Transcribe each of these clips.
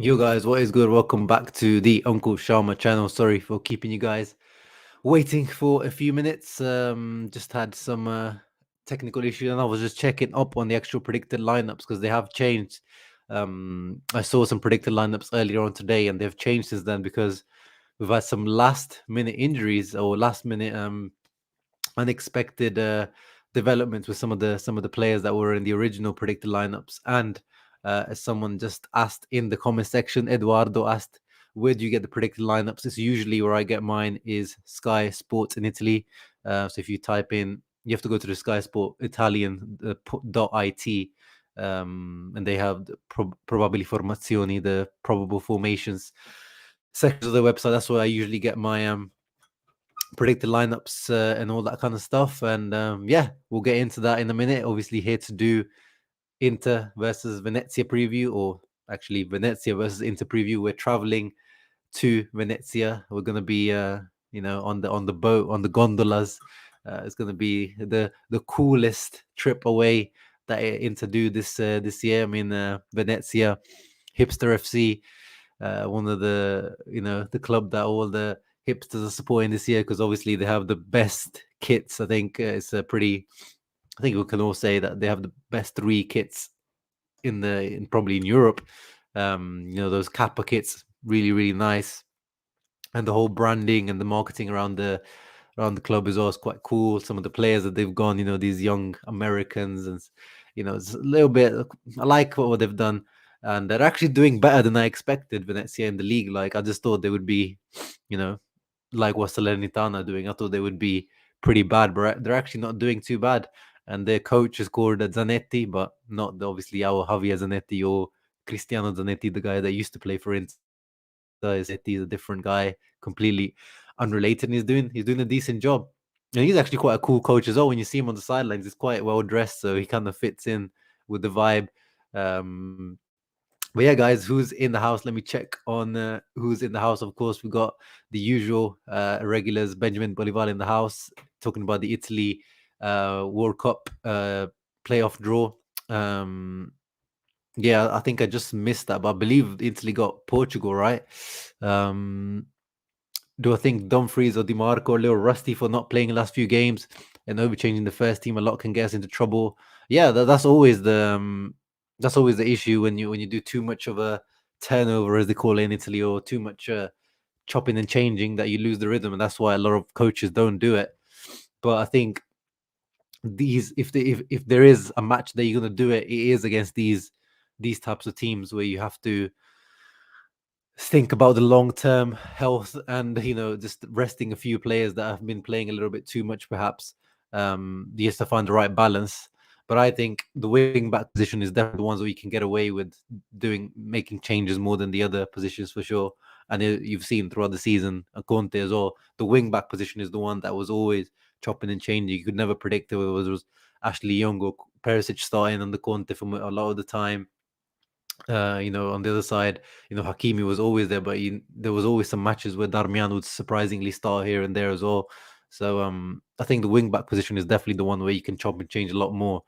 Yo guys, what is good? Welcome back to the Uncle Sharma channel. Sorry for keeping you guys waiting for a few minutes. Just had some technical issues, and I was just checking up on the actual predicted lineups because they have changed. I saw some predicted lineups earlier on today, and they've changed since then because we've had some last minute injuries or last minute unexpected developments with some of the players that were in the original predicted lineups. And as someone just asked in the comment section, Eduardo asked, "Where do you get the predicted lineups?" It's usually where I get mine is Sky Sports in Italy. So if you type in, you have to go to the Sky Sport Italian .it. And they have the probably formazioni, the probable formations sections of the website. That's where I usually get my predicted lineups and all that kind of stuff. And yeah, we'll get into that in a minute. Obviously, here to do Inter versus Venezia preview, or actually Venezia versus Inter preview. We're traveling to Venezia. We're gonna be, on the boat, on the gondolas. It's gonna be the coolest trip away that Inter do this year. I mean, Venezia, Hipster FC, one of the club that all the hipsters are supporting this year because obviously they have the best kits. I think it's a pretty. I think we can all say that they have the best three kits probably in Europe. Those Kappa kits, really really nice, and the whole branding and the marketing around the club is always quite cool. Some of the players that they've gone, these young Americans, and it's a little bit. I like what they've done, and they're actually doing better than I expected. Venezia in the league, like I just thought they would be, like what Salernitana are doing. I thought they would be pretty bad, but they're actually not doing too bad. And their coach is called Zanetti, but not obviously our Javier Zanetti or Cristiano Zanetti, the guy that used to play for Inter. He's a different guy, completely unrelated. And he's doing a decent job. And he's actually quite a cool coach as well. When you see him on the sidelines, he's quite well dressed, so he kind of fits in with the vibe. But yeah, guys, who's in the house? Let me check on who's in the house. Of course, we've got the usual regulars. Benjamin Bolivar in the house, talking about the Italy World Cup playoff draw. Yeah, I think I just missed that, but I believe Italy got Portugal, right? Do I think Dumfries or DiMarco are a little rusty for not playing the last few games and overchanging the first team? A lot can get us into trouble. Yeah, that's always the issue when you do too much of a turnover, as they call it in Italy, or too much chopping and changing, that you lose the rhythm, and that's why a lot of coaches don't do it. But I think if there is a match that you're gonna do it, it is against these types of teams where you have to think about the long-term health and just resting a few players that have been playing a little bit too much, perhaps. Just to find the right balance. But I think the wing back position is definitely the ones where you can get away with making changes more than the other positions for sure. And you've seen throughout the season, Conte as well, the wing back position is the one that was always chopping and changing. You could never predict whether it was Ashley Young or Perisic starting on the Conte for a lot of the time. On the other side, Hakimi was always there, but there was always some matches where Darmian would surprisingly start here and there as well. So I think the wing back position is definitely the one where you can chop and change a lot more.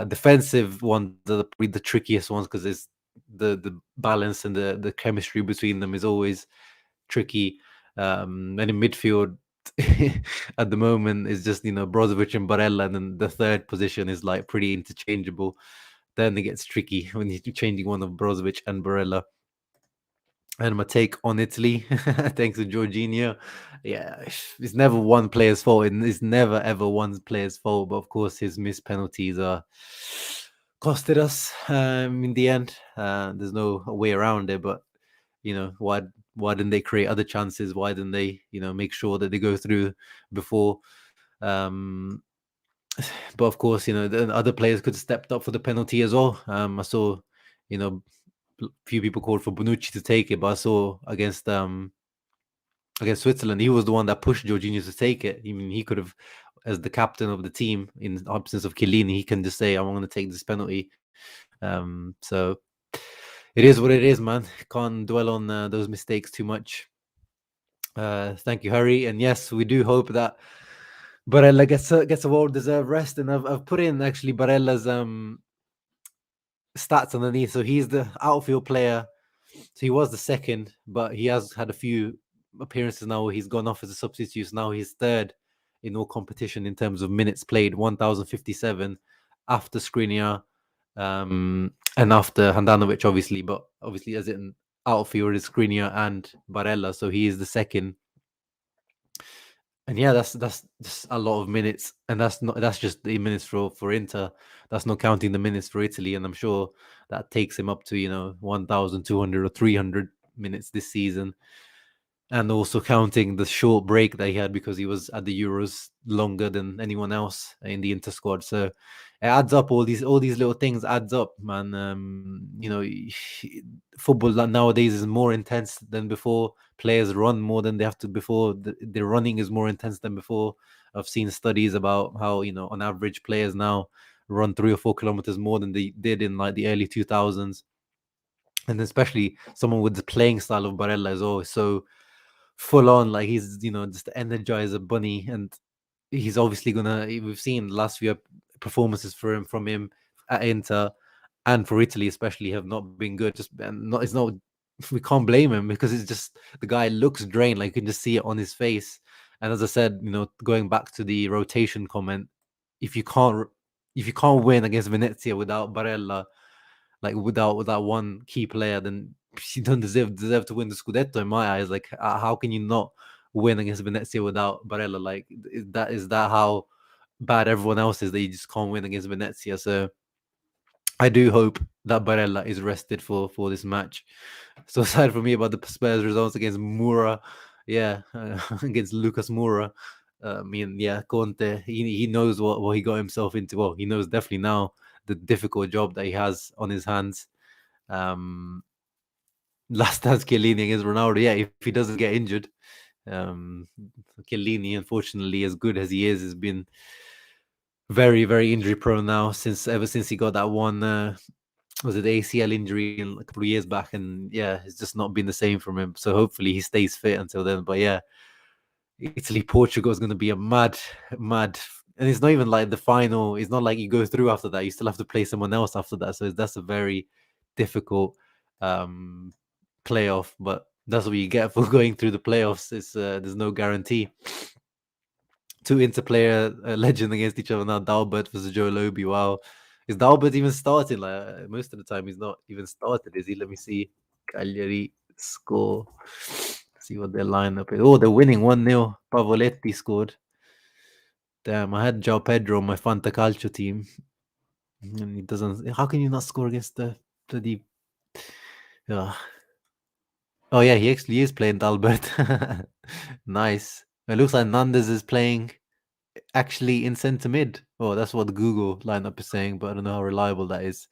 Defensive ones are probably the trickiest ones because it's the balance and the chemistry between them is always tricky. And in midfield, at the moment, is just Brozovic and Barella, and then the third position is like pretty interchangeable. Then it gets tricky when you're changing one of Brozovic and Barella. And my take on Italy, thanks to Jorginho. Yeah, it's never one player's fault. It's never ever one player's fault. But of course, his missed penalties are costed us in the end. There's no way around it. But why didn't they create other chances? Why didn't they make sure that they go through before? But of course, the other players could have stepped up for the penalty as well. I saw, few people called for Bonucci to take it, but I saw against Switzerland, he was the one that pushed Jorginho to take it. I mean, he could have, as the captain of the team, in the absence of Chiellini, he can just say, "I'm going to take this penalty." So it is what it is, man. Can't dwell on those mistakes too much. Thank you, Harry. And yes, we do hope that Barella gets a well-deserved rest. And I've put in Barella's stats underneath. So he's the outfield player So he was the second, but he has had a few appearances now where he's gone off as a substitute. So now he's third in all competition in terms of minutes played, 1,057 after Skriniar, and after Handanovic, obviously, but obviously as in outfield is Skriniar and Barella, so he is the second. And yeah, that's just a lot of minutes, and that's just the minutes for Inter. That's not counting the minutes for Italy, and I'm sure that takes him up to 1,200 or 300 minutes this season, and also counting the short break that he had because he was at the Euros longer than anyone else in the Inter squad. So it adds up. All these little things adds up, man. Football nowadays is more intense than before. Players run more than they have to before. The running is more intense than before. I've seen studies about how on average players now run 3 or 4 kilometers more than they did in like the early 2000s, and especially someone with the playing style of Barella is always so full on, like he's just the energizer bunny, and he's obviously gonna. We've seen the last few performances from him at Inter and for Italy especially have not been good. Just and not it's not we can't blame him because it's just the guy looks drained, like you can just see it on his face. And as I said, going back to the rotation comment, if you can't if you can't win against Venezia without Barella, like without one key player, then you don't deserve to win the Scudetto in my eyes. Like, how can you not win against Venezia without Barella? Like, is that how bad everyone else is that you just can't win against Venezia? So I do hope that Barella is rested for this match. So aside from me about the Spurs results against Moura, yeah, against Lucas Moura, yeah, Conte, he knows what he got himself into. Well, he knows definitely now the difficult job that he has on his hands. Um, Last dance Chiellini against Ronaldo. Yeah, if he doesn't get injured, um, Chiellini, unfortunately, as good as he is, has been very, very injury prone now ever since he got that one. Was it the ACL injury a couple of years back? And yeah, it's just not been the same from him. So hopefully he stays fit until then. But yeah, Italy Portugal is going to be a mad, and it's not even like the final. It's not like you go through after that. You still have to play someone else after that. So that's a very difficult um, playoff. But that's what you get for going through the playoffs. It's there's no guarantee. Two interplayer legend against each other now. Dalbert versus Joe Lobby. Wow, is Dalbert even starting? Like most of the time, he's not even started. Is he? Let me see. Cagliari score. See what their lineup is. Oh, they're winning 1-0. Pavoletti scored. Damn, I had João Pedro on my Fantacalcio team. And he doesn't. How can you not score against the bloody. Uh, oh, yeah, he actually is playing Dalbert. Nice. It looks like Nandes is playing actually in centre mid. Oh, that's what the Google lineup is saying, but I don't know how reliable that is.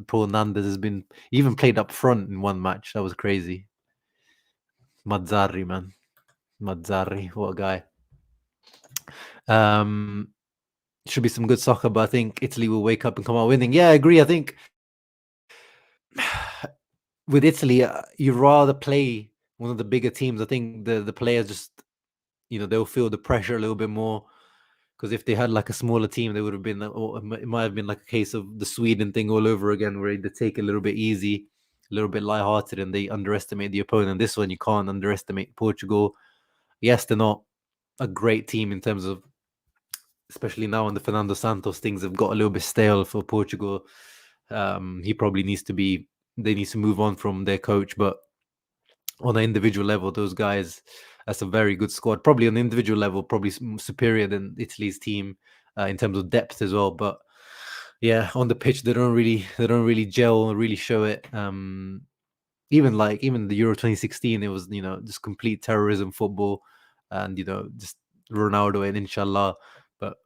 Poor Nandes has been even played up front in one match. That was crazy. Mazzarri, man. Mazzarri, what a guy. Should be some good soccer, but I think Italy will wake up and come out winning. Yeah, I agree. I think with Italy, you'd rather play one of the bigger teams. I think the players just, they'll feel the pressure a little bit more. Because if they had like a smaller team, they would have been, or it might have been like a case of the Sweden thing all over again, where they take a little bit easy, a little bit lighthearted, and they underestimate the opponent. This one, you can't underestimate Portugal. Yes, they're not a great team in terms of, especially now under Fernando Santos, things have got a little bit stale for Portugal. He probably they need to move on from their coach, but on an individual level, those guys, that's a very good squad. Probably on the individual level, probably superior than Italy's team in terms of depth as well. But yeah, on the pitch, they don't really gel or really show it. Even the Euro 2016, it was just complete terrorism football, and just Ronaldo and Inshallah. But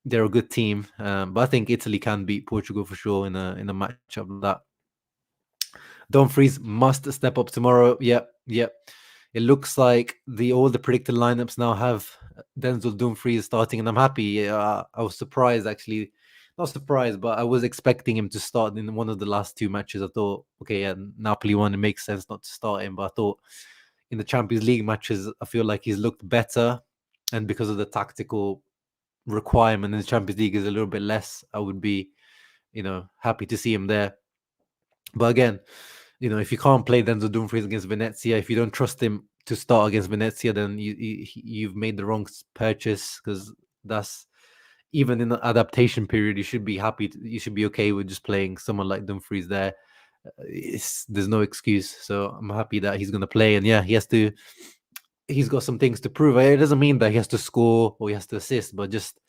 they're a good team. But I think Italy can beat Portugal for sure in a matchup like that. Dumfries must step up tomorrow. Yep. It looks like all the predicted lineups now have Denzel Dumfries starting, and I'm happy. I was surprised, actually. Not surprised, but I was expecting him to start in one of the last two matches. I thought, okay, yeah, Napoli one, it makes sense not to start him. But I thought in the Champions League matches, I feel like he's looked better. And because of the tactical requirement in the Champions League is a little bit less, I would be, happy to see him there. But again, if you can't play Denzel Dumfries against Venezia, if you don't trust him to start against Venezia, then you've made the wrong purchase, because that's, even in the adaptation period, you should be happy. You should be okay with just playing someone like Dumfries there. There's no excuse. So I'm happy that he's going to play. And yeah, he's got some things to prove. It doesn't mean that he has to score or he has to assist, but just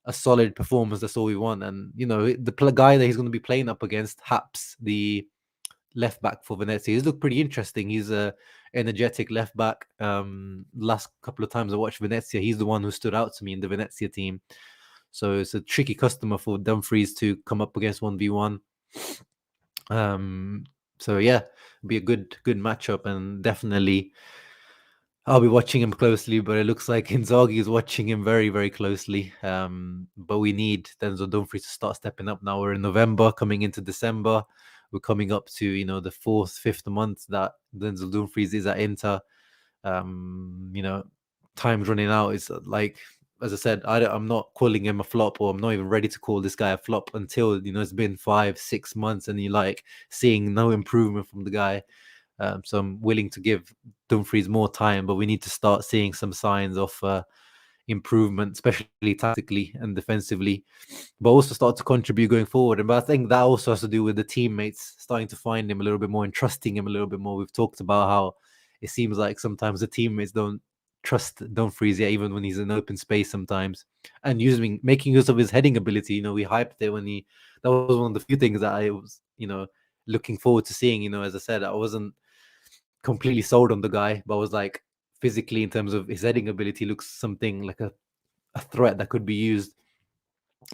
a solid performance. That's all we want. And, the guy that he's going to be playing up against, Haps, the left back for Venezia, he's looked pretty interesting. He's a energetic left back. Last couple of times I watched Venezia, he's the one who stood out to me in the Venezia team. So it's a tricky customer for Dumfries to come up against 1v1. So yeah, be a good matchup, and definitely I'll be watching him closely. But it looks like Inzaghi is watching him very, very closely. But we need Denzel Dumfries to start stepping up now. We're in November, coming into December. We're coming up to the fourth, fifth month that Denzel Dumfries is at Inter. Time's running out. It's like, as I said, I'm not calling him a flop, or I'm not even ready to call this guy a flop until it's been 5-6 months and you're like seeing no improvement from the guy. So I'm willing to give Dumfries more time, but we need to start seeing some signs of improvement, especially tactically and defensively, but also start to contribute going forward. And but I think that also has to do with the teammates starting to find him a little bit more and trusting him a little bit more. We've talked about how it seems like sometimes the teammates don't trust Dumfries yet, even when he's in open space sometimes, and making use of his heading ability. We hyped it when that was one of the few things that I was looking forward to seeing. As I said, I wasn't completely sold on the guy, but I was like, physically, in terms of his heading ability, looks something like a threat that could be used,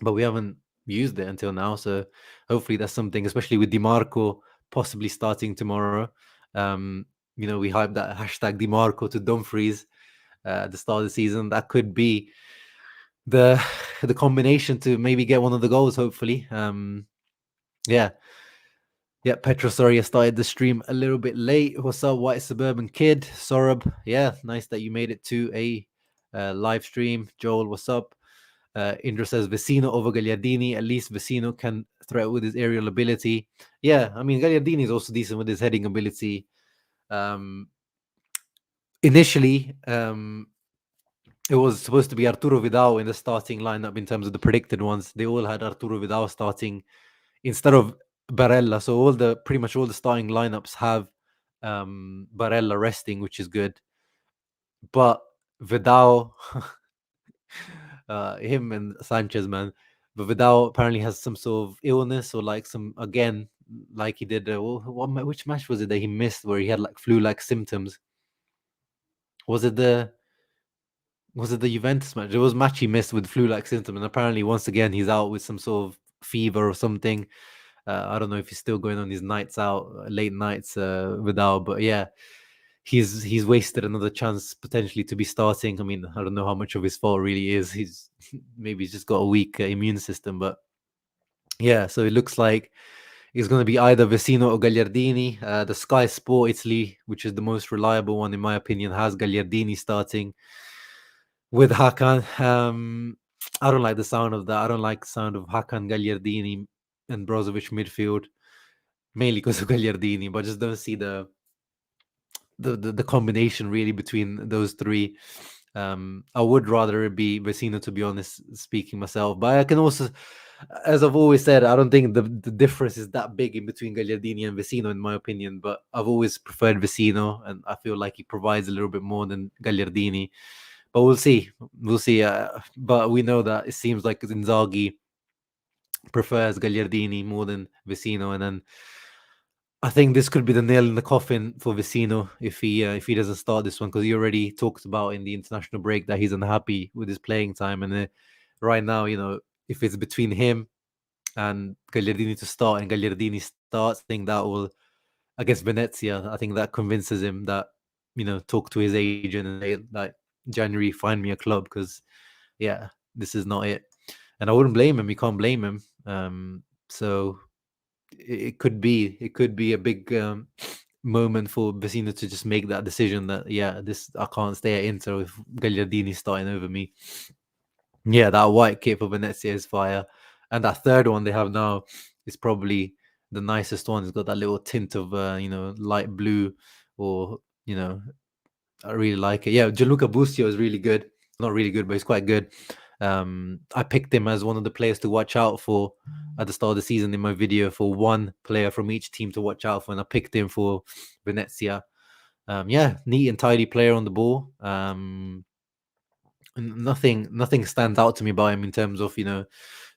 but we haven't used it until now. So hopefully that's something, especially with DiMarco possibly starting tomorrow. We hyped that hashtag DiMarco to Dumfries at the start of the season. That could be the combination to maybe get one of the goals, hopefully. Yeah. Yeah, Petro Soria started the stream a little bit late. What's up, White Suburban Kid? Sorab, yeah, nice that you made it to a live stream. Joel, what's up? Indra says Vecino over Gagliardini. At least Vecino can threat with his aerial ability. Yeah, I mean, Gagliardini is also decent with his heading ability. Initially, it was supposed to be Arturo Vidal in the starting lineup in terms of the predicted ones. They all had Arturo Vidal starting instead of Barella. So pretty much all the starting lineups have Barella resting, which is good. But Vidal, him and Sanchez, man. But Vidal apparently has some sort of illness, or like like he did. Which match was it that he missed where he had like flu-like symptoms? Was it the Juventus match? It was a match he missed with flu-like symptoms, and apparently once again he's out with some sort of fever or something. I don't know if he's still going on his nights out, late nights, Vidal, but yeah, he's wasted another chance potentially to be starting. I mean, I don't know how much of his fault really is. He's maybe he's just got a weak immune system, but yeah. So it looks like it's going to be either Vecino or Gagliardini. The Sky Sport Italy, which is the most reliable one in my opinion, has Gagliardini starting with Hakan. I don't like the sound of that. I don't like the sound of Hakan, Gagliardini, and Brozovic midfield, mainly because of Gagliardini, but I just don't see the combination really between those three. I would rather it be Vecino, to be honest, speaking myself. But I can also, as I've always said, I don't think the difference is that big in between Gagliardini and Vecino, in my opinion. But I've always preferred Vecino, and I feel like he provides a little bit more than Gagliardini. But we'll see. We'll see. But we know that it seems like Inzaghi prefers Gagliardini more than Vecino, and then I think this could be the nail in the coffin for Vecino if he doesn't start this one, because he already talked about in the international break that he's unhappy with his playing time, and right now, if it's between him and Gagliardini to start, and Gagliardini starts, I think that will, against Venezia, I think that convinces him that talk to his agent and say like, January, find me a club, because yeah, this is not it. And I wouldn't blame him. You can't blame him. So it could be a big moment for Vecino to just make that decision that I can't stay at Inter with Gagliardini starting over me. Yeah, that white kit for Venezia is fire, and that third one they have now is probably the nicest one. It's got that little tint of light blue, or I really like it. Yeah, Gianluca Busio is really good. Not really good, but he's quite good. I picked him as one of the players to watch out for at the start of the season in my video, for one player from each team to watch out for, and I picked him for Venezia. Yeah, neat and tidy player on the ball. Nothing stands out to me about him in terms of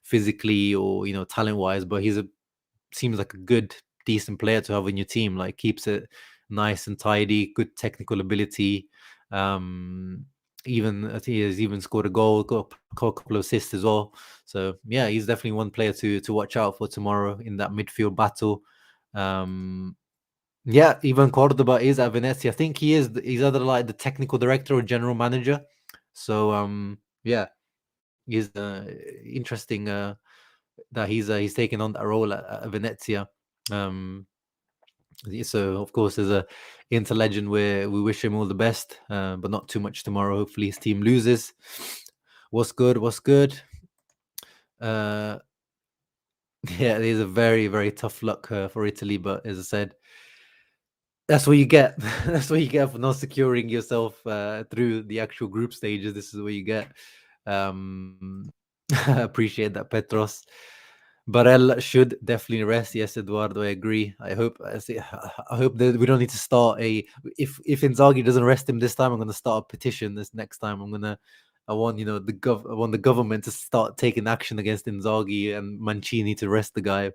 physically or talent wise, but seems like a good, decent player to have in your team. Like, keeps it nice and tidy, good technical ability. Even I think he has even scored a goal, got a couple of assists as well. So yeah, he's definitely one player to watch out for tomorrow in that midfield battle. Um, yeah, even Cordoba is at Venezia. I think he's either like the technical director or general manager. So yeah, he's interesting that he's taken on that role at Venezia. Um, so of course, as a Inter legend, we wish him all the best, but not too much tomorrow. Hopefully, his team loses. What's good? What's good? Uh, yeah, it is a very, very tough luck for Italy, but as I said, that's what you get. That's what you get for not securing yourself through the actual group stages. This is what you get. Appreciate that, Petros. Barella should definitely rest. Yes, Eduardo, I agree. I hope that we don't need to start a. If Inzaghi doesn't rest him this time, I'm going to start a petition. This next time, I want I want the government to start taking action against Inzaghi and Mancini to rest the guy.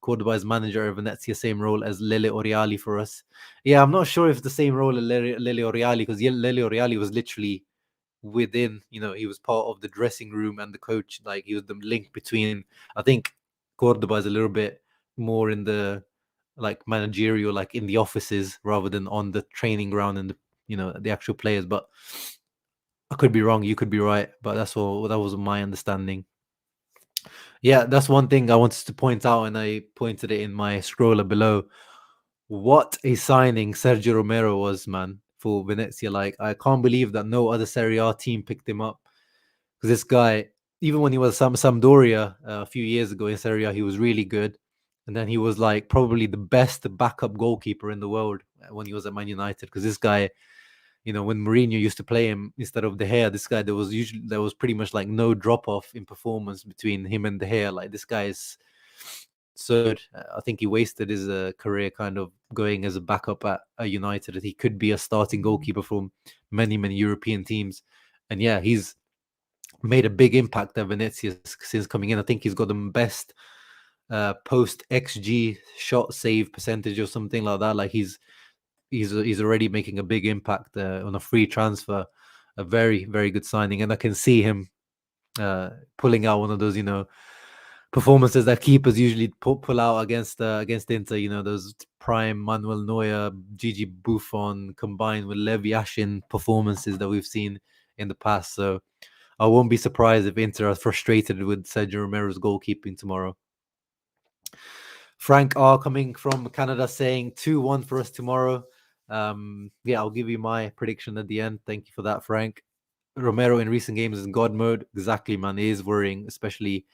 Cordoba's manager of Venezia, same role as Lele Oriali for us. Yeah, I'm not sure if the same role as Lele Oriali, because Lele Oriali was literally within, he was part of the dressing room and the coach. Like, he was the link between. I think Cordoba is a little bit more in the like managerial, like in the offices rather than on the training ground and the actual players. But I could be wrong. You could be right. But that was my understanding. Yeah, that's one thing I wanted to point out, and I pointed it in my scroller below. What a signing Sergio Romero was, man, for Venezia. Like, I can't believe that no other Serie A team picked him up. Because this guy, even when he was Sampdoria a few years ago in Serie A, he was really good. And then he was like probably the best backup goalkeeper in the world when he was at Man United. Because this guy, when Mourinho used to play him instead of De Gea, this guy, there was pretty much like no drop off in performance between him and De Gea. Like, this guy is so good. I think he wasted his career kind of going as a backup at United. He could be a starting goalkeeper from many, many European teams. And yeah, he's made a big impact at Venezia since coming in. I think he's got the best post XG shot save percentage or something like that. Like, he's already making a big impact on a free transfer. A very, very good signing, and I can see him pulling out one of those performances that keepers usually pull out against Inter. Those prime Manuel Neuer, Gigi Buffon combined with Levi Yashin performances that we've seen in the past. So I won't be surprised if Inter are frustrated with Sergio Romero's goalkeeping tomorrow. Frank R coming from Canada saying 2-1 for us tomorrow. Yeah, I'll give you my prediction at the end. Thank you for that, Frank. Romero in recent games is in God mode. Exactly, man. It is worrying, especially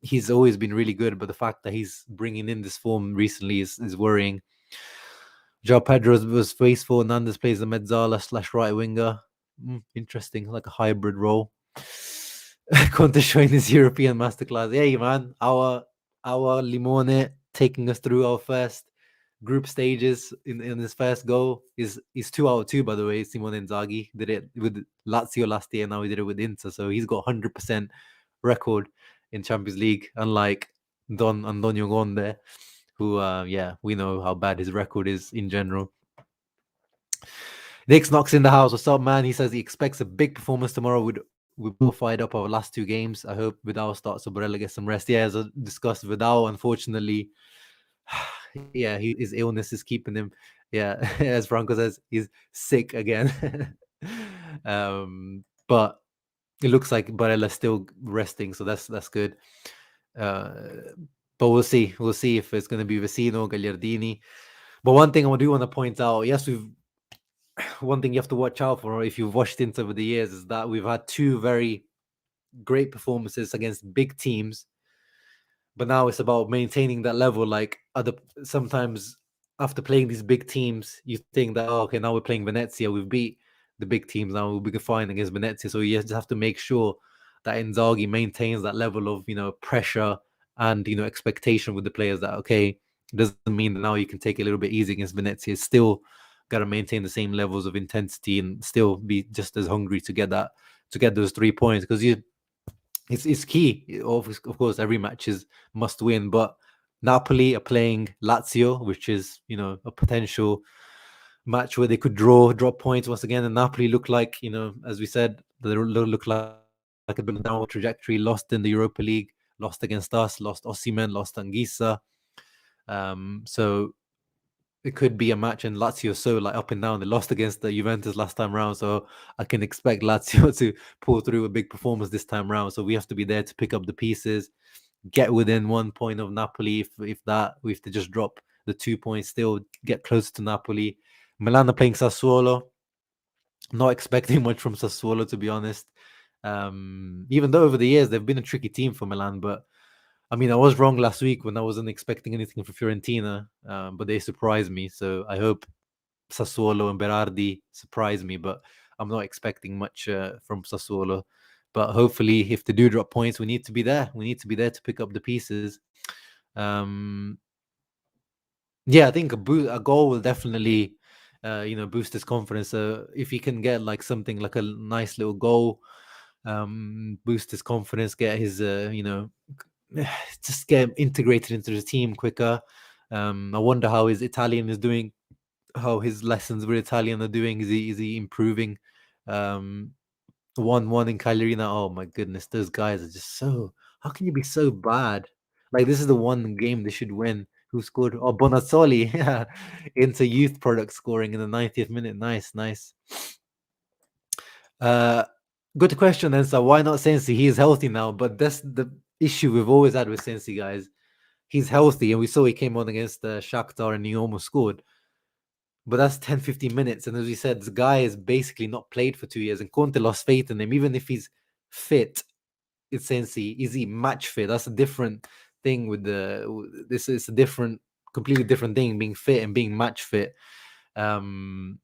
he's always been really good, but the fact that he's bringing in this form recently is worrying. João Pedro was faithful. Nandes plays the mezzala / right winger. Interesting, like a hybrid role. Conte showing his European masterclass. Hey, man, our Limone taking us through our first group stages in his first goal is 2 out of 2, by the way. Simone Inzaghi did it with Lazio last year, now he did it with Inter, so he's got 100% record in Champions League, unlike Don Antonio Gonde, who yeah, we know how bad his record is in general. Nick's knocks in the house. What's up, man? He says he expects a big performance tomorrow. We both fired up our last 2 games. I hope Vidal starts so Barella gets some rest. Yeah, as I discussed, Vidal, unfortunately, yeah, his illness is keeping him. Yeah, as Franco says, he's sick again. But it looks like Barella's still resting, so that's good. But we'll see. We'll see if it's going to be Vecino, Gagliardini. But one thing I do want to point out, yes, one thing you have to watch out for if you've watched Inter over the years is that we've had 2 very great performances against big teams, But now it's about maintaining that level. Like sometimes after playing these big teams, you think that, oh, okay, now we're playing Venezia, we've beat the big teams, now we'll be fine against Venezia. So you just have to make sure that Inzaghi maintains that level of pressure and expectation with the players. That okay, it doesn't mean that now you can take it a little bit easy against Venezia. It's still got to maintain the same levels of intensity and still be just as hungry to get those 3 points, because it's key. Of course, every match is must win, but Napoli are playing Lazio, which is a potential match where they could drop points once again. And Napoli look like, as we said, they look like a bit on a downward trajectory. Lost in the Europa League, lost against us, lost Osimhen, lost Anguissa. So it could be a match, and Lazio so like up and down. They lost against the Juventus last time round, so I can expect Lazio to pull through a big performance this time round. So we have to be there to pick up the pieces, get within 1 point of Napoli. If they just drop the 2 points, still get close to Napoli. Milan are playing Sassuolo. Not expecting much from Sassuolo, to be honest. Even though over the years they've been a tricky team for Milan, but I mean, I was wrong last week when I wasn't expecting anything from Fiorentina, but they surprised me. So I hope Sassuolo and Berardi surprise me, but I'm not expecting much from Sassuolo. But hopefully, if they do drop points, we need to be there. We need to be there to pick up the pieces. Yeah, I think a goal will definitely, boost his confidence. If he can get like something like a nice little goal, boost his confidence, get his, just get him integrated into the team quicker. I wonder how his Italian is doing, how his lessons with Italian are doing. Is he improving? 1-1 in Cagliarina. Oh my goodness, those guys are just so. How can you be so bad? Like this is the one game they should win. Who scored? Oh, Bonazzoli, yeah, into youth product scoring in the 90th minute. Nice, nice. Good question, Ensa. Why not Sensi? He is healthy now, but that's the issue we've always had with Sensi, guys. He's healthy, and we saw he came on against Shakhtar and he almost scored. But that's 10, 15 minutes. And as we said, this guy has basically not played for 2 years, and Conte lost faith in him. Even if he's fit, it's Sensi. Is he match fit? That's a different thing with this is a completely different thing, being fit and being match fit. And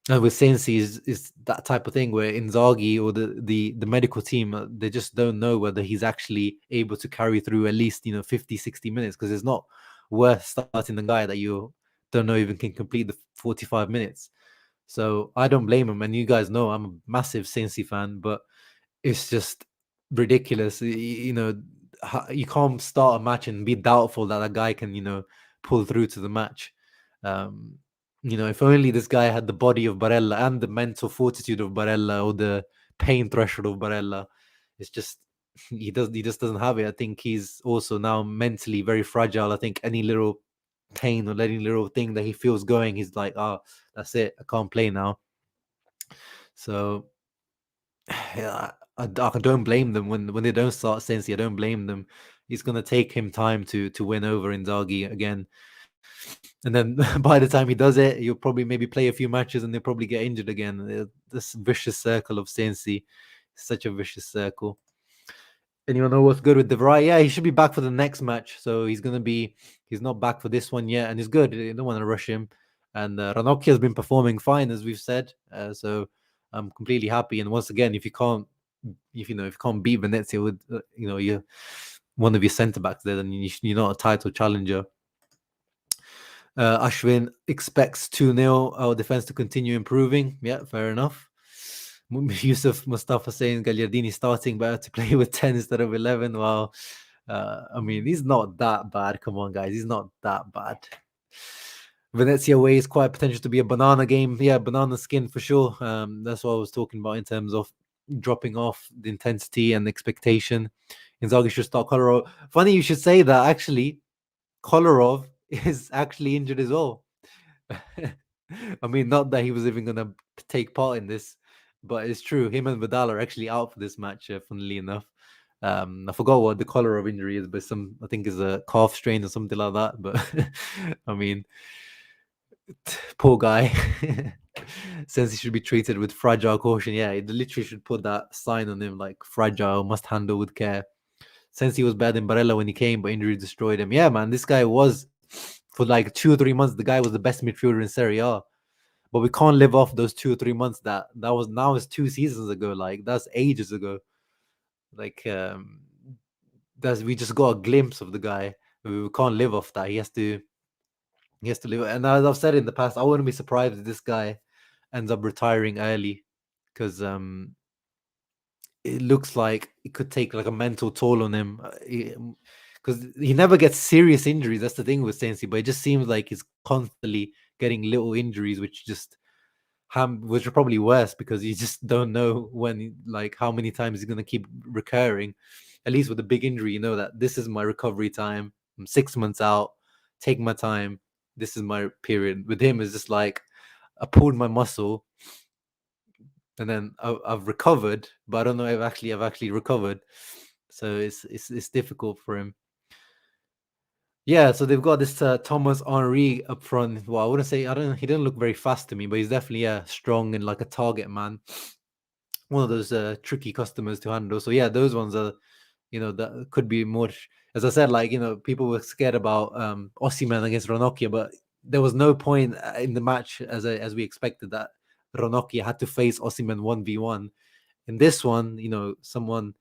with Sensi is that type of thing where Inzaghi or the medical team, they just don't know whether he's actually able to carry through at least 50, 60 minutes, because it's not worth starting the guy that you don't know even can complete the 45 minutes. So I don't blame him, and you guys know I'm a massive Sensi fan, but it's just ridiculous. You can't start a match and be doubtful that a guy can pull through to the match. um if only this guy had the body of Barella and the mental fortitude of Barella, or the pain threshold of Barella. It's just he just doesn't have it. I think he's also now mentally very fragile. I think any little pain or any little thing that he feels going, he's like, oh, that's it, I can't play now. So yeah, I don't blame them when they don't start Sensi. I don't blame them. It's gonna take him time to win over Inzaghi again, and then by the time he does it, he'll probably maybe play a few matches and they'll probably get injured again. This vicious circle of Sensi, such a vicious circle. Anyone know what's good with De Vrij? Yeah, he should be back for the next match. So he's not back for this one yet, and he's good. You don't want to rush him. And Ranocchia has been performing fine, as we've said. So I'm completely happy. And once again, if you can't beat Venezia with you're one of your centre backs there, then you're not a title challenger. Ashwin expects 2-0 our defense to continue improving. Yeah, fair enough. Yusuf Mustafa saying Gagliardini starting better to play with 10 instead of 11. Well, I mean, he's not that bad. Come on, guys. He's not that bad. Venezia away is quite potential to be a banana game. Yeah, banana skin for sure. That's what I was talking about in terms of dropping off the intensity and expectation. Inzaghi should start Kolarov. Funny you should say that, actually. Kolarov is actually injured as well. I mean, not that he was even going to take part in this, but it's true. Him and Vidal are actually out for this match, funnily enough. I forgot what the Kolarov injury is, but I think is a calf strain or something like that. But I mean, poor guy. Since he should be treated with fragile caution. Yeah, they literally should put that sign on him, like fragile, must handle with care. since he was better than Barella when he came, but injury destroyed him. Yeah, man, this guy was for like 2 or 3 months. The guy was the best midfielder in Serie A, but we can't live off those 2 or 3 months. That was now is 2 seasons ago. Like that's ages ago. Like that's we just got a glimpse of the guy. We can't live off that. He has to live. And as I've said in the past, I wouldn't be surprised if this guy ends up retiring early because it looks like it could take like a mental toll on him. Because he never gets serious injuries. That's the thing with Sensi, but it just seems like he's constantly getting little injuries, which are probably worse because you just don't know like how many times he's gonna keep recurring. At least with a big injury, you know that this is my recovery time. I'm 6 months out. Take my time. This is my period. With him, it's just like I pulled my muscle and then I've recovered, but I don't know if I've actually recovered. So it's difficult for him. Yeah, so they've got this Thomas Henry up front. Well, I wouldn't say he didn't look very fast to me, but he's definitely strong and like a target man. One of those tricky customers to handle. So yeah, those ones are, that could be more. As I said, like people were scared about Osimhen against Ranocchia, but there was no point in the match as we expected that Ranocchia had to face Osimhen 1v1. In this one, someone,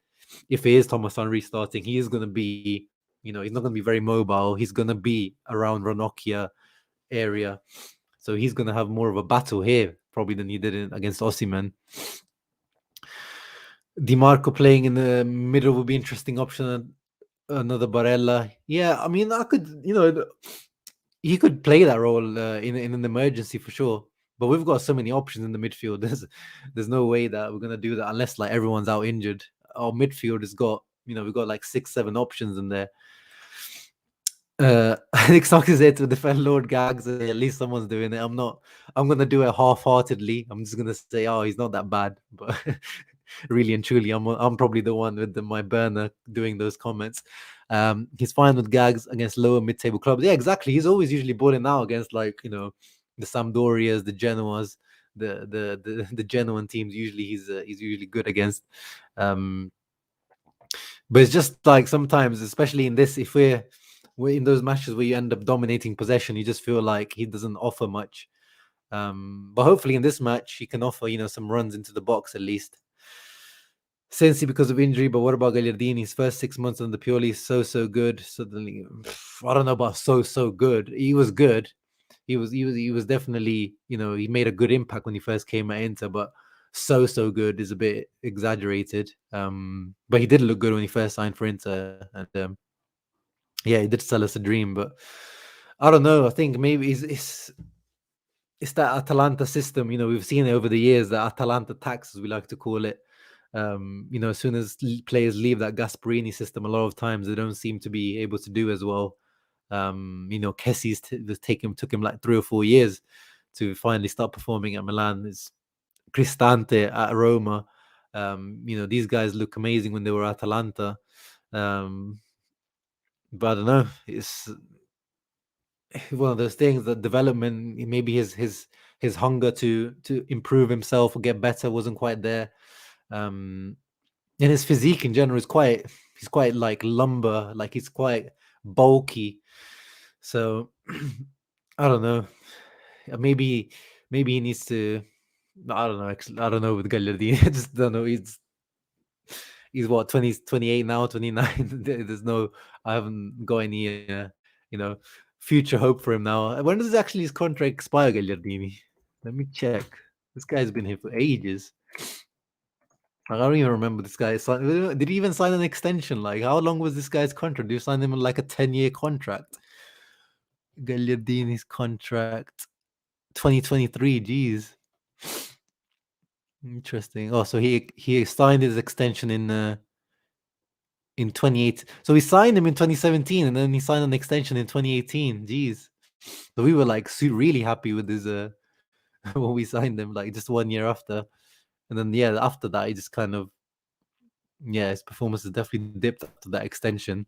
if it is Thomas Henry starting, he is going to be, he's not going to be very mobile. He's going to be around Ranocchia area. So he's going to have more of a battle here probably than he did against Osimhen. Di Marco playing in the middle would be an interesting option. Another Barella. Yeah, I mean, he could play that role in an emergency for sure. But we've got so many options in the midfield. There's no way that we're gonna do that unless like everyone's out injured. Our midfield has got, we've got like 6-7 options in there. I think Sox is there to defend Lord Gags. At least someone's doing it. I'm gonna do it half-heartedly. I'm just gonna say, oh, he's not that bad. But really and truly, I'm probably the one with my burner doing those comments. He's fine with Gags against lower mid-table clubs. Yeah, exactly. He's always usually balling out against like the Sampdorias, the Genoas, the Genoan teams. Usually he's usually good against. But it's just like sometimes, especially in this, if we're in those matches where you end up dominating possession, you just feel like he doesn't offer much. But hopefully in this match, he can offer, some runs into the box at least. Sensi because of injury, but what about Gagliardini? His first 6 months on the Pioli is so good. Suddenly, I don't know about so good. He was good. He was definitely, he made a good impact when he first came at Inter, but so good is a bit exaggerated. But he did look good when he first signed for Inter, and yeah, he did sell us a dream. But I don't know. I think maybe it's that Atalanta system. We've seen it over the years, the Atalanta tax, as we like to call it. As soon as players leave that Gasparini system, a lot of times they don't seem to be able to do as well. Kessi's took him like 3 or 4 years to finally start performing at Milan. It's Cristante at Roma. These guys look amazing when they were at Atalanta. But I don't know. It's one of those things that development, maybe his hunger to improve himself or get better wasn't quite there. And his physique in general he's quite like lumber, like he's quite bulky. So I don't know. Maybe he needs to. I don't know. I don't know with Gagliardini. I just don't know. He's what 28 now, 29. There's no. I haven't got any. Future hope for him now. When does actually his contract expire, Gagliardini? Let me check. This guy's been here for ages. I don't even remember this guy. Did he even sign an extension? Like, how long was this guy's contract? Did you sign him on like a 10-year contract? Gagliardini's contract, 2023. Jeez, interesting. Oh, so he signed his extension in 28. So we signed him in 2017, and then he signed an extension in 2018. Jeez, so we were like really happy with his when we signed him, like just 1 year after, and then yeah, after that he just kind of his performance has definitely dipped after that extension.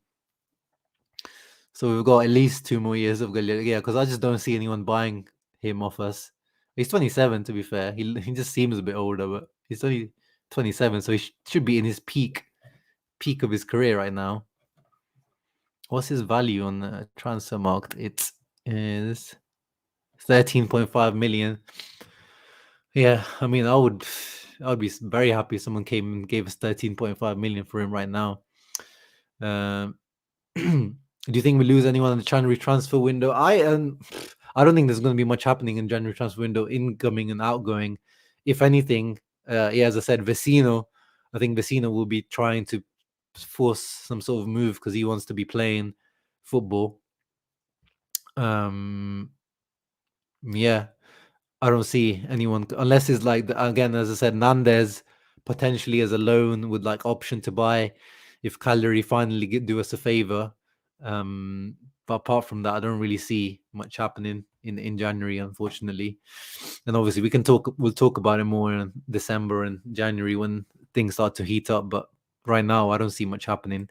So we've got at least 2 more years of Gagliardini. Yeah, because I just don't see anyone buying him off us. He's 27, to be fair. He just seems a bit older, but he's only 27, so he should be in his peak of his career right now. What's his value on the transfer market? It is 13.5 million. Yeah, I mean, I'd be very happy if someone came and gave us 13.5 million for him right now. Um, do you think we lose anyone in the January transfer window? I don't think there's going to be much happening in January transfer window, incoming and outgoing. If anything, yeah, as I said, Vecino. I think Vecino will be trying to force some sort of move because he wants to be playing football. Yeah, I don't see anyone unless it's like again, as I said, Nandez potentially as a loan with like option to buy if Cagliari finally do us a favor. But apart from that, I don't really see much happening in January, unfortunately. And obviously, we'll talk about it more in December and January when things start to heat up. But right now, I don't see much happening.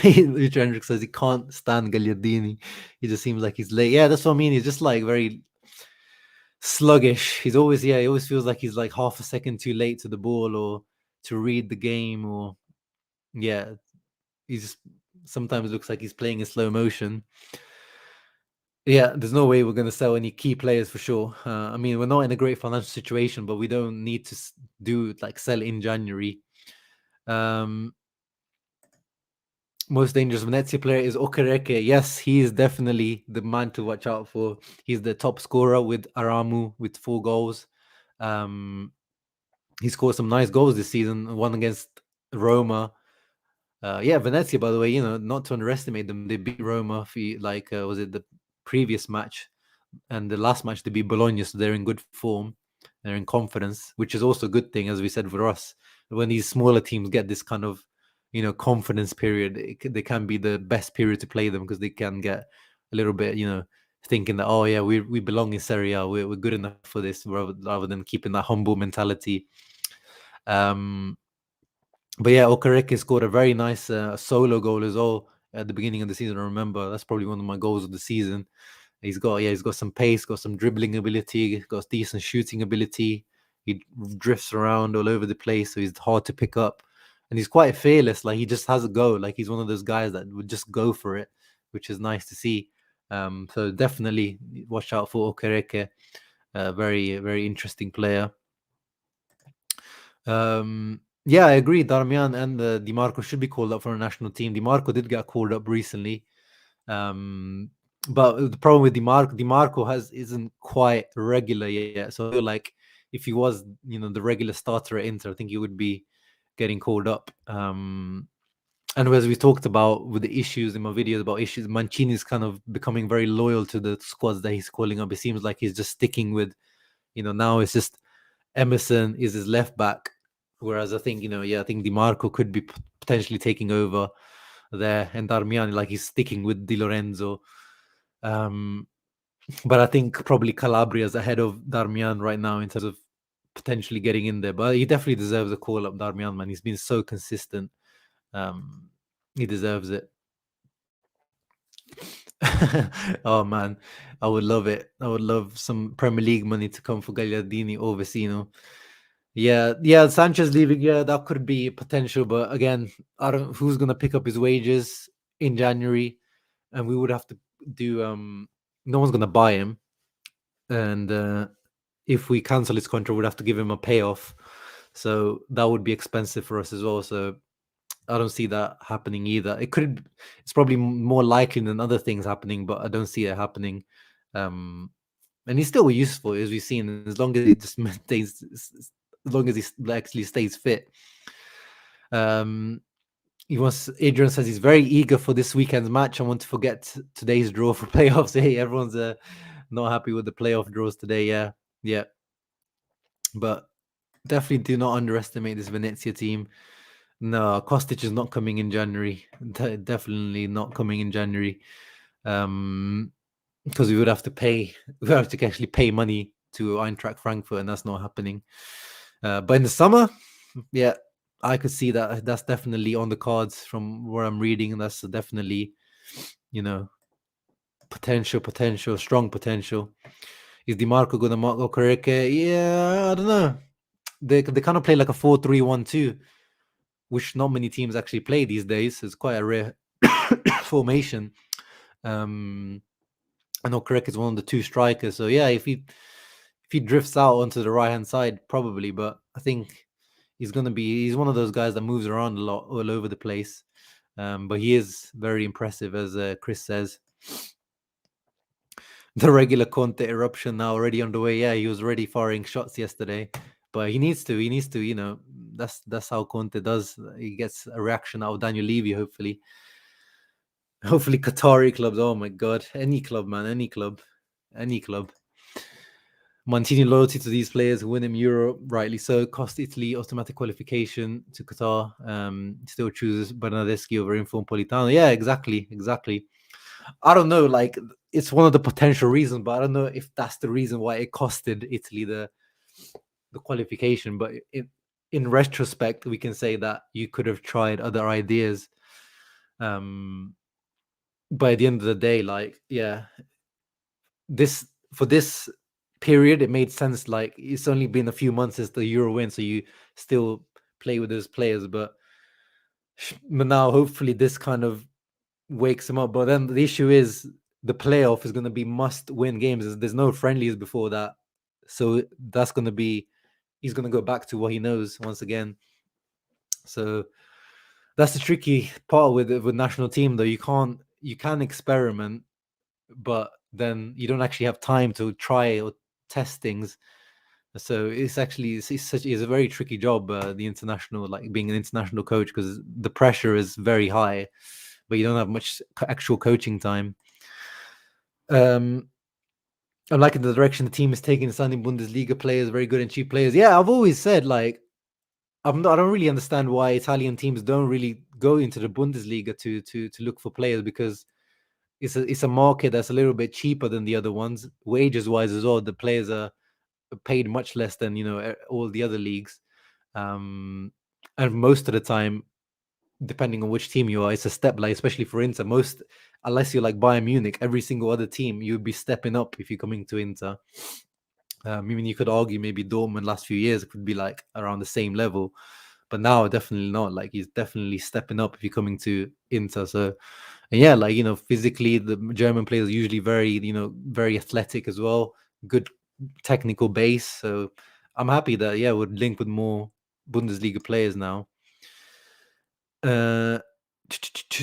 Rich Hendrick says he can't stand Gagliardini. He just seems like he's late. Yeah, that's what I mean. He's just like very sluggish. He always feels like he's like half a second too late to the ball or to read the game, or yeah, he just sometimes looks like he's playing in slow motion. Yeah, there's no way we're going to sell any key players for sure. I mean, we're not in a great financial situation, but we don't need to do like sell in January. Most dangerous Venezia player is Okereke. Yes, he is definitely the man to watch out for. He's the top scorer with Aramu with 4 goals. He scored some nice goals this season. One against Roma. Yeah, Venezia, by the way, not to underestimate them. They beat Roma for was it the previous match? And the last match they beat Bologna, so they're in good form. They're in confidence, which is also a good thing, as we said, for us. When these smaller teams get this kind of, confidence period, they can be the best period to play them because they can get a little bit, thinking that, oh yeah, we belong in Serie A, we're good enough for this, rather than keeping that humble mentality. But yeah, Okereke scored a very nice solo goal as well at the beginning of the season. I remember that's probably one of my goals of the season. He's got some pace, got some dribbling ability, got decent shooting ability. He drifts around all over the place, so he's hard to pick up. And he's quite fearless. Like he just has a go. Like he's one of those guys that would just go for it, which is nice to see. So definitely watch out for Okereke. Very, very interesting player. Yeah, I agree. Darmian and Di Marco should be called up for a national team. Di Marco did get called up recently. But the problem with Di Marco isn't quite regular yet. So I feel like if he was, the regular starter at Inter, I think he would be getting called up. And as we talked about with the issues in my videos about issues, Mancini is kind of becoming very loyal to the squads that he's calling up. It seems like he's just sticking with, now it's just Emerson is his left back. Whereas I think, I think Di Marco could be potentially taking over there, and Darmian, like he's sticking with Di Lorenzo. But I think probably Calabria is ahead of Darmian right now in terms of potentially getting in there. But he definitely deserves a call up, Darmian, man. He's been so consistent. He deserves it. Oh man, I would love it. I would love some Premier League money to come for Gagliardini or Vecino. Yeah, Sanchez leaving. Yeah, that could be potential, but again, I don't. Who's gonna pick up his wages in January, and we would have to do. No one's gonna buy him, and if we cancel his contract, we'd have to give him a payoff. So that would be expensive for us as well. So I don't see that happening either. It's probably more likely than other things happening, but I don't see it happening. And he's still useful, as we've seen, as long as he just maintains, as long as he actually stays fit. Adrian says he's very eager for this weekend's match. I want to forget today's draw for playoffs. Hey, everyone's not happy with the playoff draws today. Yeah. But definitely do not underestimate this Venezia team. No, Kostic is not coming in January. Definitely not coming in January. Because we would have to actually pay money to Eintracht Frankfurt, and that's not happening. But in the summer, yeah, I could see that. That's definitely on the cards from where I'm reading, and that's definitely, potential, strong potential. Is Di Marco going to mark Okereke? Yeah, I don't know. They kind of play like a 4-3-1-2, which not many teams actually play these days. It's quite a rare formation. I know Correct is one of the two strikers, so yeah, if he drifts out onto the right hand side, probably. But I think he's one of those guys that moves around a lot, all over the place. But he is very impressive, as Chris says. The regular Conte eruption now already underway. Yeah, he was already firing shots yesterday, but he needs to. He needs to. That's how Conte does. He gets a reaction out of Daniel Levy. Hopefully, Qatari clubs. Oh my god, any club, man, any club, any club. Maintaining loyalty to these players who win him Euro, rightly so. Cost Italy automatic qualification to Qatar. Still chooses Bernardeschi over Inform Politano. Yeah, exactly. I don't know, like it's one of the potential reasons, but I don't know if that's the reason why it costed Italy the qualification. But in retrospect, we can say that you could have tried other ideas. But at the end of the day, like, yeah, this for this period, it made sense. Like, it's only been a few months since the Euro win, so you still play with those players. But now, hopefully, this kind of wakes him up. But then the issue is the playoff is going to be must-win games. There's no friendlies before that, so that's going to be he's going to go back to what he knows once again. So that's the tricky part with national team, though. You can experiment, but then you don't actually have time to try or test things. So it's actually it's a very tricky job, the international, like being an international coach, because the pressure is very high, but you don't have much actual coaching time. I'm liking the direction the team is taking, signing Bundesliga players, very good and cheap players. Yeah, I've always said, like, I don't really understand why Italian teams don't really go into the Bundesliga to look for players, because it's a market that's a little bit cheaper than the other ones, wages wise as well. The players are paid much less than all the other leagues, and most of the time, depending on which team you are, it's a step, like especially for Inter. Unless you're like Bayern Munich, every single other team you'd be stepping up if you're coming to Inter. I mean, you could argue maybe Dortmund last few years could be like around the same level, but now definitely not. Like, he's definitely stepping up if you're coming to Inter. So, and yeah, like, physically the German players are usually very athletic as well, good technical base. So I'm happy that we're linked with more Bundesliga players now.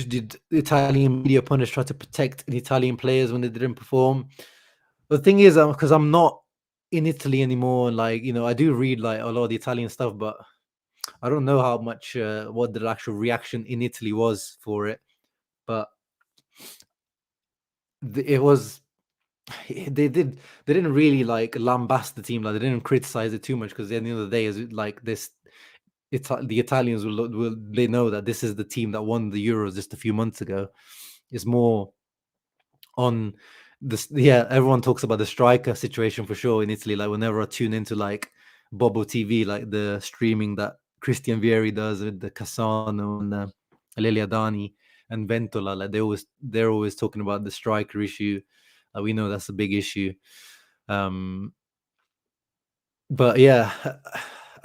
Did Italian media pundits try to protect Italian players when they didn't perform? The thing is, because I'm not in Italy anymore, like, I do read like a lot of the Italian stuff, but I don't know how much what the actual reaction in Italy was for it. But it was they didn't really like lambast the team, like they didn't criticize it too much, because at the end of the day, is like this. The Italians will they know that this is the team that won the Euros just a few months ago. It's more on this. Yeah, everyone talks about the striker situation for sure in Italy. Like, whenever I tune into like Bobo TV, like the streaming that Christian Vieri does with the Cassano and Lelia Dani and Ventola, like they're always talking about the striker issue. We know that's a big issue. But yeah,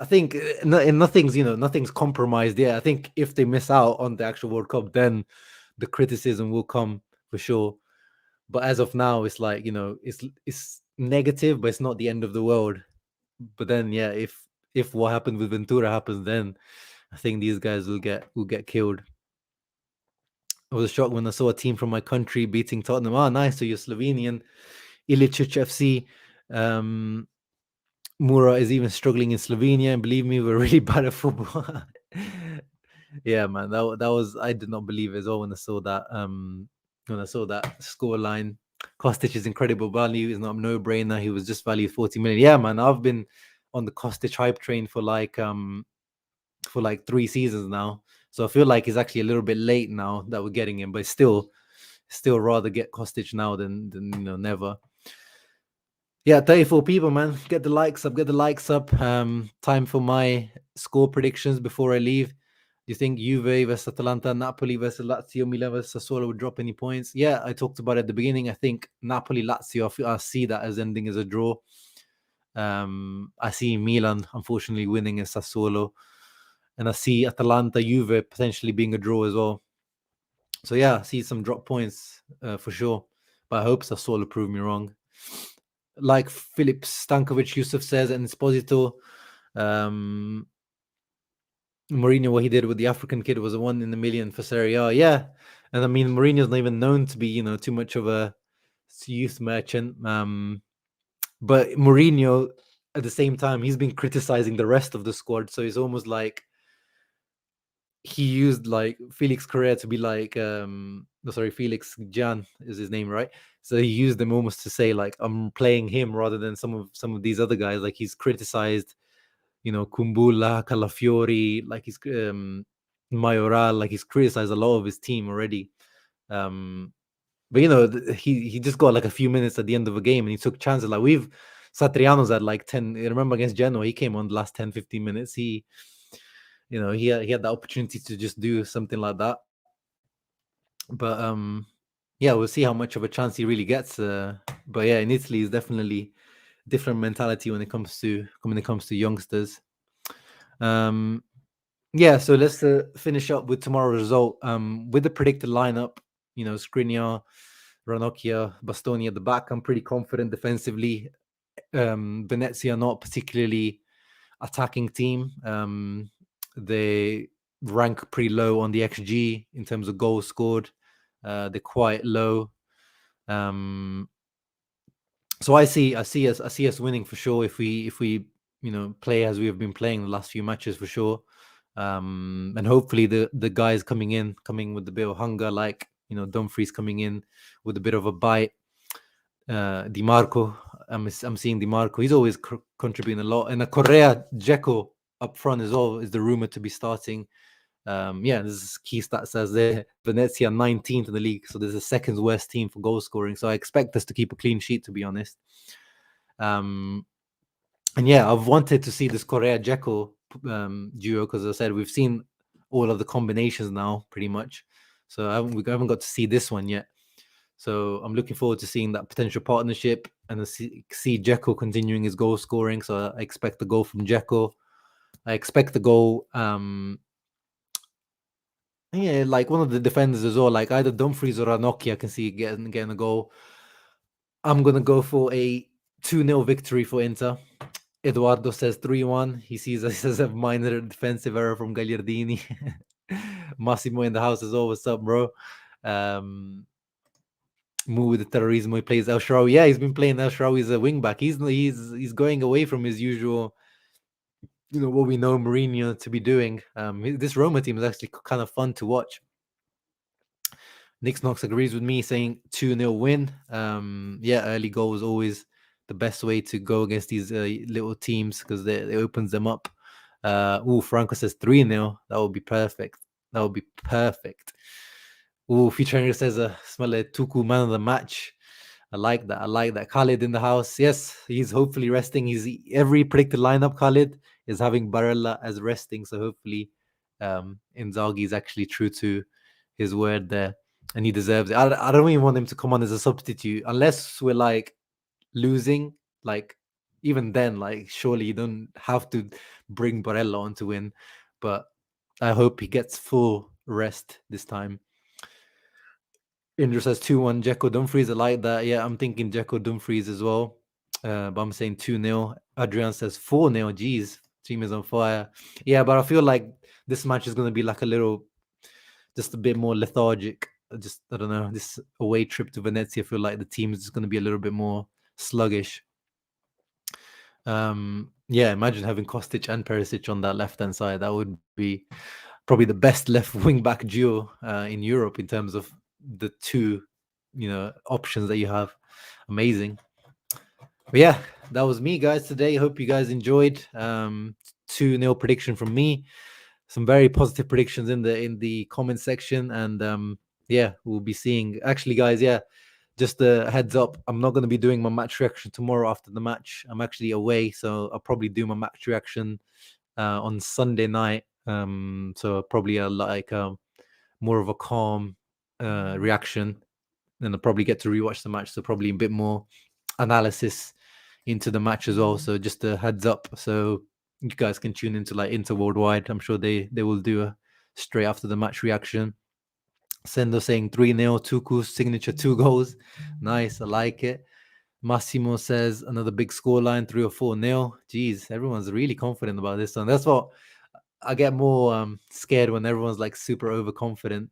I think nothing's compromised. Yeah, I think if they miss out on the actual World Cup, then the criticism will come for sure. But as of now, it's like, it's negative, but it's not the end of the world. But then, yeah, if what happened with Ventura happens, then I think these guys will get killed. I was shocked when I saw a team from my country beating Tottenham. Oh, nice. So you're Slovenian. Ilicic FC. Mura is even struggling in Slovenia, and believe me, we're really bad at football. Yeah, man, that was, I did not believe as well when I saw that. When I saw that score line, Kostic is incredible value. He's not a no-brainer. He was just valued 40 million. Yeah, man, I've been on the Kostic hype train for like 3 seasons now. So I feel like it's actually a little bit late now that we're getting him, but still rather get Kostic now than never. Yeah, 34 people, man. Get the likes up. Time for my score predictions before I leave. Do you think Juve versus Atalanta, Napoli versus Lazio, Milan versus Sassuolo would drop any points? Yeah, I talked about it at the beginning. I think Napoli, Lazio, I see that as ending as a draw. I see Milan, unfortunately, winning as Sassuolo. And I see Atalanta, Juve potentially being a draw as well. So yeah, I see some drop points for sure. But I hope Sassuolo prove me wrong. Like Filip Stankovic Yusuf says, and Esposito, um, Mourinho, what he did with the African kid was a 1 in a million for Serie A. Yeah, and I mean Mourinho's not even known to be, too much of a youth merchant. But Mourinho, at the same time, he's been criticizing the rest of the squad, so it's almost like he used like Felix Correa to be like, no, sorry, Felix Jan is his name, right? So he used them almost to say like, I'm playing him rather than some of these other guys. Like he's criticized, Kumbula, Calafiori, like he's Mayoral, like he's criticized a lot of his team already. But he just got like a few minutes at the end of a game and he took chances. Like Satriano's at like 10. I remember against Genoa, he came on the last 10, 15 minutes. He had the opportunity to just do something like that. But yeah, we'll see how much of a chance he really gets. But yeah, in Italy, it's definitely different mentality when it comes to youngsters. Yeah, so let's finish up with tomorrow's result. With the predicted lineup, Skriniar, Ranocchia, Bastoni at the back. I'm pretty confident defensively. Venezia not particularly attacking team. They rank pretty low on the XG in terms of goals scored. They're quite low. So I see us winning for sure if we play as we have been playing the last few matches for sure. And hopefully the guys coming with a bit of hunger, like Dumfries coming in with a bit of a bite. Di Marco, I'm seeing Di Marco. He's always contributing a lot, and a Correa Dzeko up front as well is the rumor to be starting. Yeah, this is key stat says there. Venezia 19th in the league, so there's the second worst team for goal scoring. So I expect us to keep a clean sheet, to be honest. And yeah, I've wanted to see this Correa Dzeko duo because I said we've seen all of the combinations now, pretty much. So we haven't got to see this one yet. So I'm looking forward to seeing that potential partnership and see Dzeko continuing his goal scoring. So I expect the goal from Dzeko. I expect the goal. Yeah, like one of the defenders as well, like either Dumfries or Ranocchia, I can see getting a goal. I'm gonna go for a 2-0 victory for Inter. Eduardo says 3-1. He sees us as a minor defensive error from Gagliardini. Massimo in the house as well. What's up, bro? With the terrorismo, he plays El Shaarawy. Yeah, he's been playing El Shaarawy as a wing back. He's going away from his usual, what we know Mourinho to be doing. This Roma team is actually kind of fun to watch. Nick Knox agrees with me, saying 2-0 win. Yeah, early goal is always the best way to go against these little teams because it opens them up. Franco says 3-0. That would be perfect. That would be perfect. Featuring says smell a Tuku man of the match. I like that. I like that. Khalid in the house. Yes, he's hopefully resting. Every predicted lineup, Khalid, is having Barella as resting. So hopefully Inzaghi is actually true to his word there. And he deserves it. I don't even want him to come on as a substitute unless we're like losing. Like even then, like surely you don't have to bring Barella on to win. But I hope he gets full rest this time. Indra says 2-1 Dzeko Dumfries. I like that. Yeah, I'm thinking Dzeko Dumfries as well. But I'm saying 2-0. Adrian says 4-0. Jeez, team is on fire. Yeah, but I feel like this match is going to be like just a bit more lethargic. Just, I don't know, this away trip to Venezia, I feel like the team is just going to be a little bit more sluggish. Yeah, imagine having Kostic and Perisic on that left-hand side. That would be probably the best left wing back duo in Europe in terms of the two, options that you have. Amazing. But yeah, that was me, guys, today. Hope you guys enjoyed. 2-0 prediction from me. Some very positive predictions in the comment section, and yeah, we'll be seeing. Actually, guys, yeah, just a heads up, I'm not going to be doing my match reaction tomorrow after the match. I'm actually away, so I'll probably do my match reaction on Sunday night. So probably like more of a calm reaction, and I'll probably get to rewatch the match. So probably a bit more analysis into the match as well. So just a heads up, so you guys can tune into like Inter Worldwide. I'm sure they will do a straight after the match reaction. Sendo saying 3-0, Tuku's signature 2 goals. Nice, I like it. Massimo says another big scoreline, 3 or 4-0. Jeez, everyone's really confident about this one. That's what I get more scared when everyone's like super overconfident.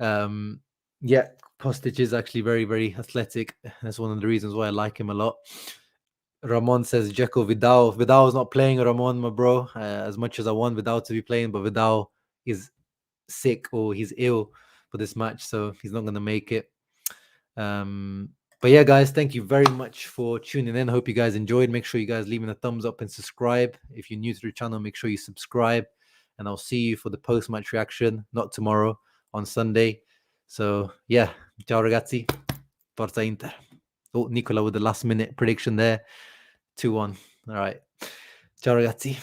Yeah, Kostic is actually very, very athletic. That's one of the reasons why I like him a lot. Ramon says Dzeko Vidal. Vidal is not playing, Ramon, my bro. As much as I want Vidal to be playing, but Vidal is sick or he's ill for this match, so he's not going to make it. But yeah, guys, thank you very much for tuning in. I hope you guys enjoyed. Make sure you guys leaving a thumbs up and subscribe. If you're new to the channel, make sure you subscribe. And I'll see you for the post-match reaction, not tomorrow, on Sunday. So yeah, ciao ragazzi. Forza Inter. Oh, Nicola with the last minute prediction there. 2-1. All right. Ciao ragazzi.